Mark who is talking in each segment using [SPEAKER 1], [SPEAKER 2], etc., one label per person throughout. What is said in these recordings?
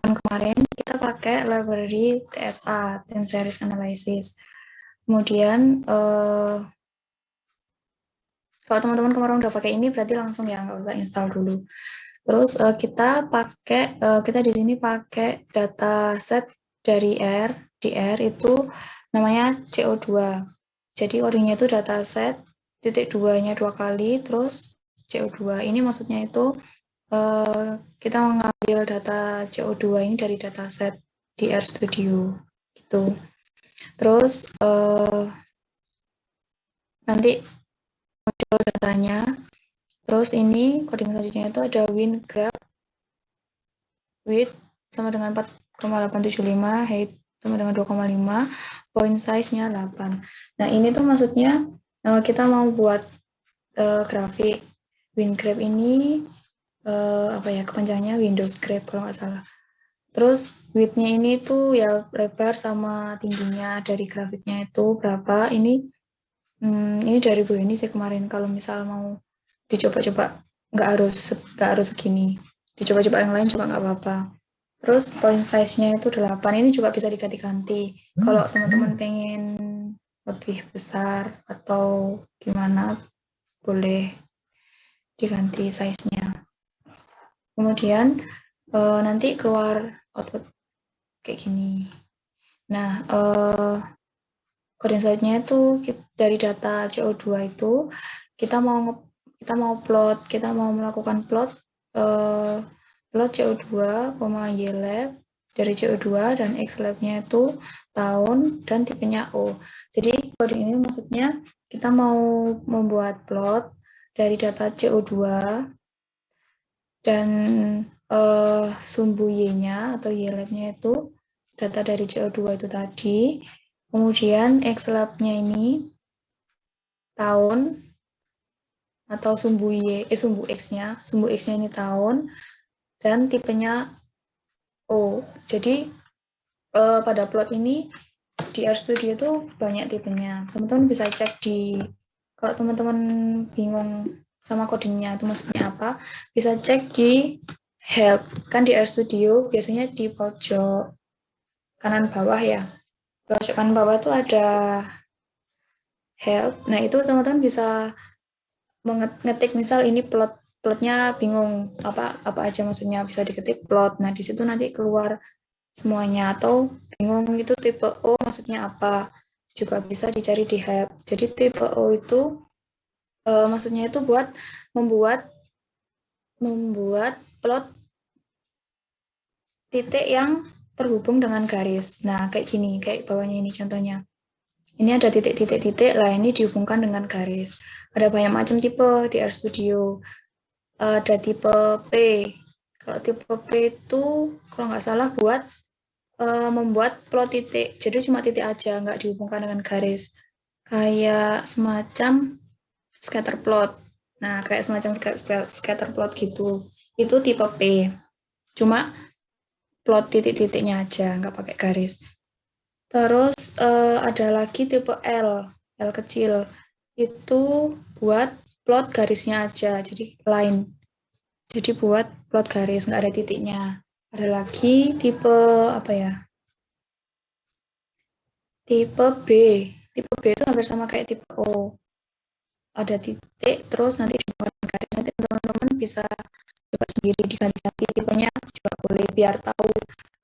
[SPEAKER 1] kemarin kita pakai library TSA, Time Series Analysis. Kemudian kalau teman-teman kemarin udah pakai ini berarti langsung ya nggak usah install dulu. Terus kita di sini pakai dataset dari R, di R itu namanya CO2. Jadi kodenya itu dataset titik duanya 2 kali, terus CO2. Ini maksudnya itu kita mengambil data CO2 ini dari dataset di R Studio gitu. Terus nanti muncul datanya. Terus ini coding selanjutnya itu ada WinGraph width sama dengan 4,875, height sama dengan 2,5, point size-nya 8. Nah, ini tuh maksudnya kita mau buat grafik WinGraph ini kepanjangannya Windows Graph kalau nggak salah. Terus width-nya ini tuh ya lebar sama tingginya dari grafiknya itu berapa. Ini dari Bu ini sih kemarin kalau misal mau dicoba-coba nggak harus segini. Dicoba-coba yang lain juga nggak apa-apa. Terus point size-nya itu 8. Ini juga bisa diganti-ganti. Kalau teman-teman pengen lebih besar atau gimana, boleh diganti size-nya. Kemudian nanti keluar output kayak gini. Nah, selanjutnya itu dari data CO2 itu kita mau melakukan plot CO2, YLab dari CO2 dan XLab-nya itu tahun dan tipenya O. Jadi coding ini maksudnya kita mau membuat plot dari data CO2 dan sumbu Y-nya atau YLab-nya itu data dari CO2 itu tadi. Kemudian XLab-nya ini tahun atau sumbu X-nya ini tahun dan tipenya O. Jadi pada plot ini di RStudio itu banyak tipenya. Teman-teman bisa cek kalau teman-teman bingung sama codingnya itu maksudnya apa, bisa cek di help. Kan di RStudio biasanya di pojok kanan bawah ya. Pojok kanan bawah itu ada help. Nah, itu teman-teman bisa ngetik misal ini plotnya bingung apa aja maksudnya, bisa diketik plot. Nah, di situ nanti keluar semuanya, atau bingung itu tipe O maksudnya apa, juga bisa dicari di help. Jadi tipe O itu maksudnya itu buat membuat plot titik yang terhubung dengan garis. Nah, kayak gini, kayak bawahnya ini contohnya. Ini ada titik-titik-titik lah, ini dihubungkan dengan garis. Ada banyak macam tipe di RStudio. Ada tipe P. Kalau tipe P itu kalau nggak salah buat membuat plot titik. Jadi cuma titik aja, nggak dihubungkan dengan garis. Kayak semacam scatter plot. Nah, kayak semacam scatter plot gitu. Itu tipe P. Cuma plot titik-titiknya aja, nggak pakai garis. Terus ada lagi tipe L, L kecil. Itu buat plot garisnya aja, jadi line. Jadi buat plot garis, nggak ada titiknya. Ada lagi tipe apa ya? Tipe B. Tipe B itu hampir sama kayak tipe O. Ada titik, terus nanti dihubungkan garis. Nanti teman-teman bisa coba sendiri diganti-ganti tipenya juga boleh, biar tahu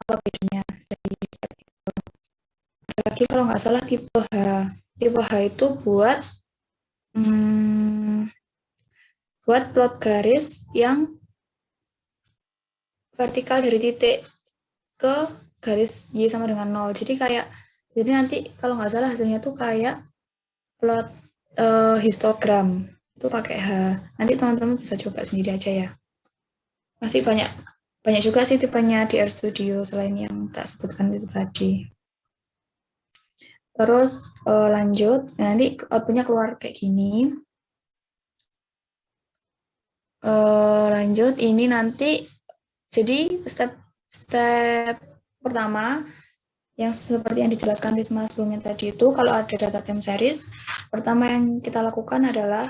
[SPEAKER 1] apa bedanya dari tipe. Ada lagi kalau nggak salah tipe H. Tipe H itu buat plot garis yang vertikal dari titik ke garis Y sama dengan 0. Jadi nanti kalau nggak salah hasilnya tuh kayak plot histogram. Itu pakai H. Nanti teman-teman bisa coba sendiri aja ya. Masih banyak juga sih tipenya di RStudio selain yang tak sebutkan itu tadi. Terus lanjut, nanti outputnya keluar kayak gini. Lanjut, ini nanti jadi step pertama yang seperti yang dijelaskan Risma sebelumnya tadi itu, kalau ada data time series, pertama yang kita lakukan adalah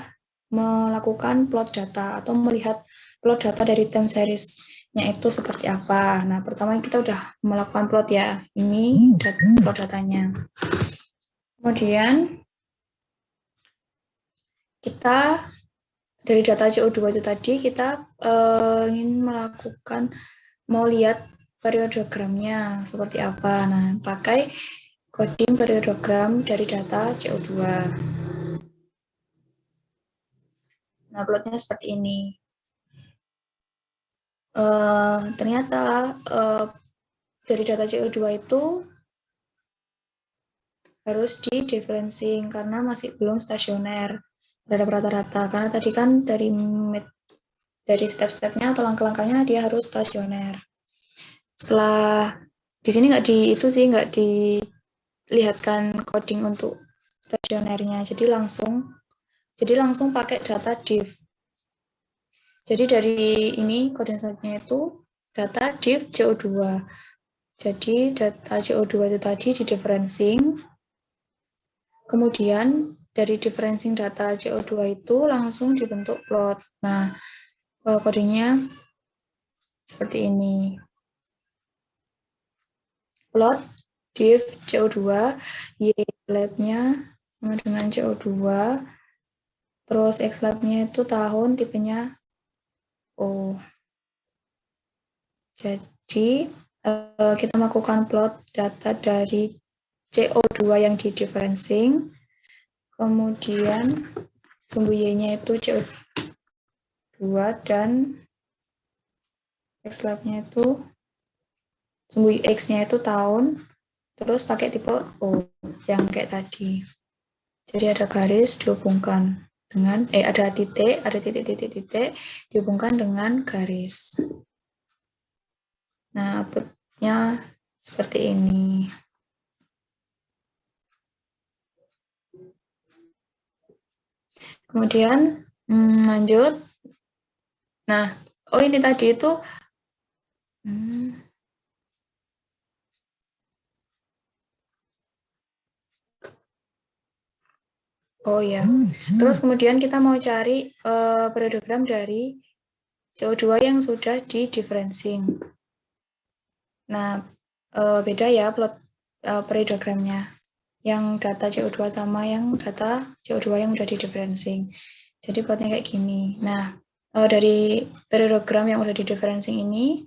[SPEAKER 1] melakukan plot data atau melihat plot data dari time series. itu seperti apa. Nah, pertama kita udah melakukan plot ya. Ini plot datanya. Kemudian kita dari data CO2 itu tadi kita ingin mau lihat periodogramnya seperti apa. Nah, pakai coding periodogram dari data CO2. Nah, plotnya seperti ini. Ternyata dari data CO2 itu harus di differencing karena masih belum stasioner terhadap rata-rata. Karena tadi kan dari step-stepnya atau langkah-langkahnya dia harus stasioner. Setelah di sini nggak dilihatkan coding untuk stasionernya, jadi langsung pakai data diff. Jadi dari ini kondensatnya itu data diff CO2. Jadi data CO2 itu tadi di differencing, kemudian dari differencing data CO2 itu langsung dibentuk plot. Nah, kodenya seperti ini. Plot diff CO2, Y lab-nya sama dengan CO2, terus X lab-nya itu tahun, tipenya O. Jadi kita melakukan plot data dari CO2 yang di differencing, kemudian sumbu Y-nya itu CO2 dan X lab-nya itu sumbu X-nya itu tahun, terus pakai tipe O yang kayak tadi. Jadi ada garis dihubungkan dengan ada titik dihubungkan dengan garis. Nah, outputnya seperti ini. Kemudian lanjut. Nah, ini tadi itu oh ya. Terus kemudian kita mau cari periodogram dari CO2 yang sudah di differencing. Nah, beda ya plot periodogramnya. Yang data CO2 sama yang data CO2 yang udah di differencing. Jadi plotnya kayak gini. Nah, dari periodogram yang udah di differencing ini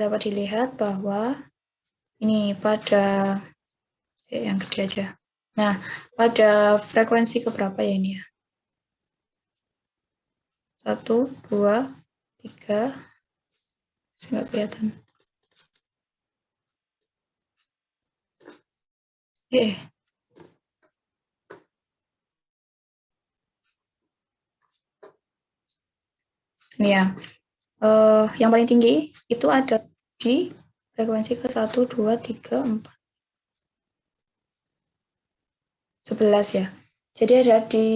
[SPEAKER 1] dapat dilihat bahwa ini pada yang gede aja. Nah, pada frekuensi keberapa ya ini ya? 1, 2, 3, nggak kelihatan. Ini ya. Yang paling tinggi itu ada di frekuensi ke 1, 2, 3, 4. 11 ya. Jadi ada di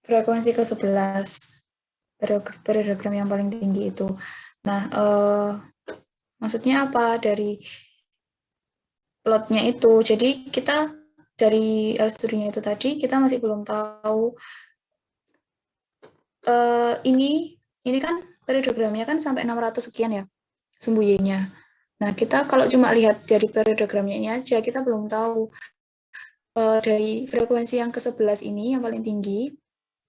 [SPEAKER 1] frekuensi ke 11 periodogram yang paling tinggi itu. Nah, maksudnya apa dari plotnya itu? Jadi kita dari RStudio itu tadi kita masih belum tahu ini kan periodogramnya kan sampai 600 sekian ya sumbu Y-nya. Nah, kita kalau cuma lihat dari periodogramnya ini aja, kita belum tahu dari frekuensi yang ke-11 ini yang paling tinggi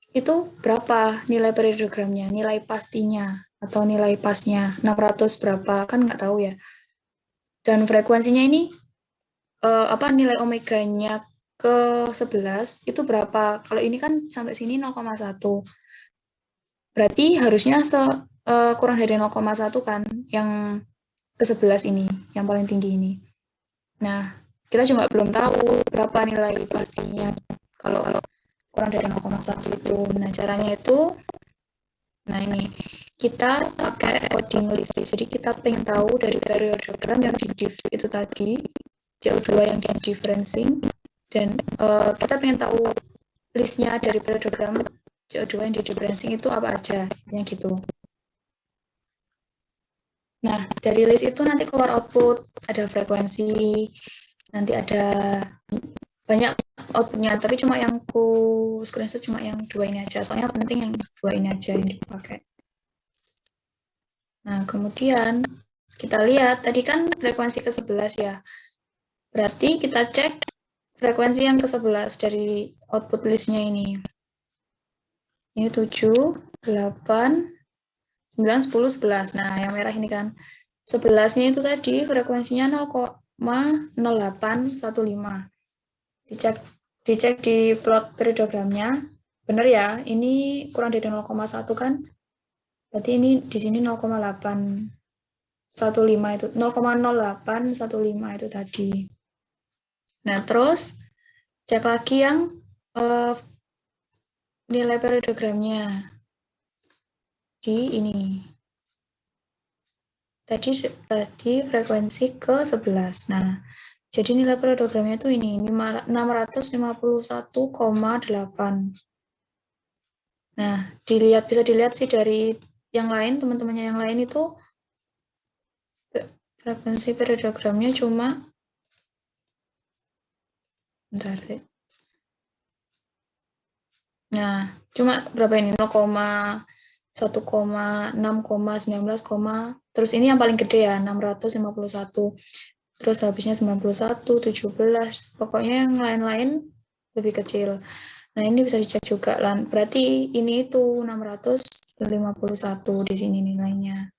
[SPEAKER 1] itu berapa nilai periodogramnya, nilai pastinya atau nilai pasnya 600 berapa kan nggak tahu ya. Dan frekuensinya ini nilai omeganya ke 11 itu berapa? Kalau ini kan sampai sini 0,1. Berarti harusnya kurang dari 0,1 kan yang ke-11 ini, yang paling tinggi ini. Nah, kita juga belum tahu berapa nilai pastinya kalau kurang dari 0,1 itu. Nah, caranya itu, nah ini, kita pakai coding list. Jadi kita pengen tahu dari periodogram yang di diff itu tadi, CO2 yang di differencing, dan kita pengen tahu listnya dari periodogram CO2 yang di differencing itu apa aja, yang gitu. Nah, dari list itu nanti keluar output, ada frekuensi, nanti ada banyak outputnya, tapi cuma yang screenshot cuma yang 2 ini aja, soalnya penting yang 2 ini aja yang dipakai. Nah, kemudian kita lihat, tadi kan frekuensi ke-11 ya. Berarti kita cek frekuensi yang ke-11 dari output listnya ini. Ini 7, 8, 9, 10, 11. Nah, yang merah ini kan. 11-nya itu tadi frekuensinya 0,0815. Dicek di plot periodogramnya. Benar ya, ini kurang dari 0,1 kan? Berarti ini di sini 0,815 itu 0,0815 itu tadi. Nah, terus cek lagi yang nilai periodogramnya di ini. Tadi frekuensi ke-11. Nah, jadi nilai periodogramnya itu ini 651,8. Nah, bisa dilihat sih dari yang lain, teman-temannya yang lain itu frekuensi periodogramnya cuma bentar deh. Nah, cuma berapa ini? 0,1,6,19, terus ini yang paling gede ya, 651. Terus habisnya 91, 17. Pokoknya yang lain-lain lebih kecil. Nah, ini bisa dicek juga lah. Berarti ini itu 651 di sini nilainya.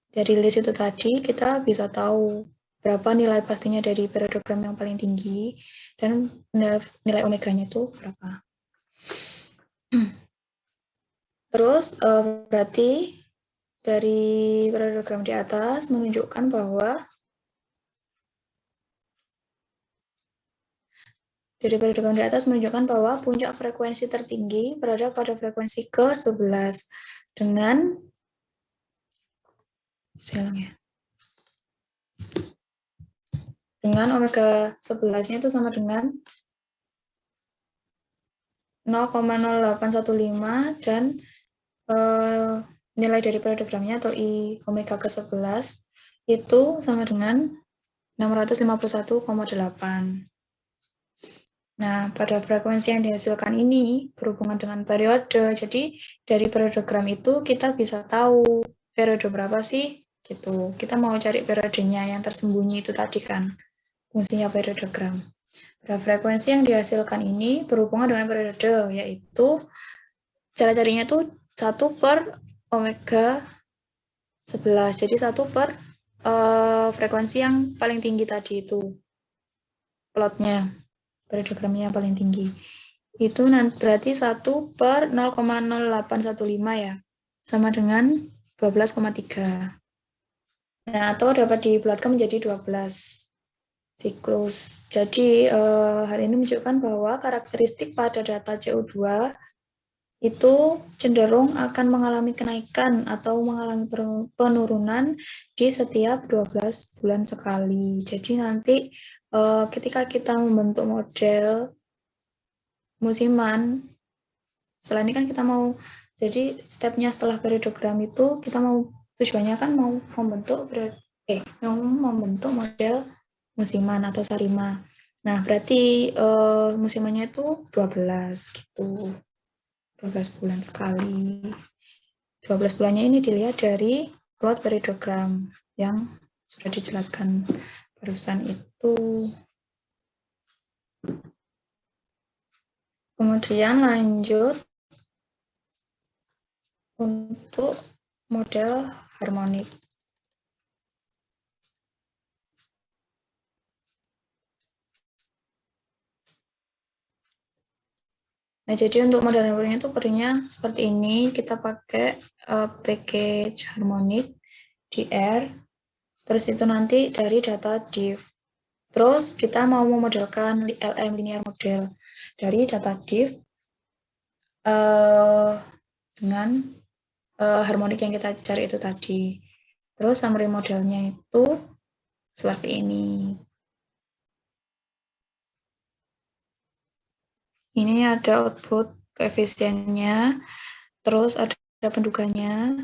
[SPEAKER 1] Dari list itu tadi kita bisa tahu berapa nilai pastinya dari periodogram yang paling tinggi dan nilai omeganya itu berapa. Terus berarti dari periodogram di atas menunjukkan bahwa puncak frekuensi tertinggi berada pada frekuensi ke-11 dengan omega 11-nya itu sama dengan 0,0815 dan nilai dari periodogramnya atau I omega ke-11 itu sama dengan 651,8. Nah, pada frekuensi yang dihasilkan ini berhubungan dengan periode. Jadi, dari periodogram itu kita bisa tahu periode berapa sih? Gitu. Kita mau cari periodenya yang tersembunyi itu tadi kan, fungsinya periodogram. Pada frekuensi yang dihasilkan ini berhubungan dengan periode, yaitu cara carinya tuh 1 per omega 11. Jadi 1 per frekuensi yang paling tinggi tadi itu. Plotnya, periodogramnya yang paling tinggi. Itu berarti 1 per 0,0815 ya. Sama dengan 12,3. Nah, atau dapat dibulatkan menjadi 12 siklus. Jadi, hal ini menunjukkan bahwa karakteristik pada data CO2 itu cenderung akan mengalami kenaikan atau mengalami penurunan di setiap 12 bulan sekali. Jadi nanti ketika kita membentuk model musiman, setelah ini kan kita mau, jadi stepnya setelah periodogram itu kita mau, tujuannya kan mau membentuk model musiman atau sarima. Nah, berarti musimannya itu 12 gitu. 12 bulan sekali. 12 bulannya ini dilihat dari plot periodogram yang sudah dijelaskan barusan itu. Kemudian lanjut untuk model harmonik. Nah, jadi untuk model harmoniknya itu kodenya seperti ini. Kita pakai package harmonik DR. Terus itu nanti dari data diff. Terus kita mau memodelkan LM linear model dari data diff dengan harmonik yang kita cari itu tadi. Terus summary modelnya itu seperti ini. Ini ada output koefisiennya, terus ada penduganya,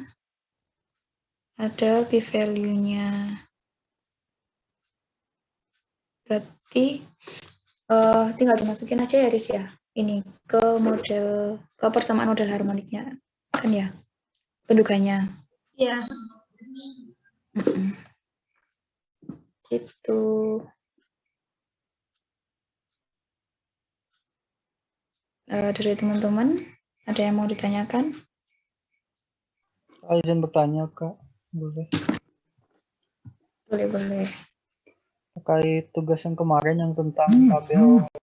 [SPEAKER 1] ada p-value-nya. Berarti tinggal dimasukin aja ya, Riz ya. Ini ke persamaan model harmoniknya kan ya, penduganya.
[SPEAKER 2] Iya.
[SPEAKER 1] Gitu. Dari teman-teman, ada yang mau ditanyakan?
[SPEAKER 2] Izin bertanya, Kak. Boleh.
[SPEAKER 1] Boleh.
[SPEAKER 2] Terkait tugas yang kemarin yang tentang tabel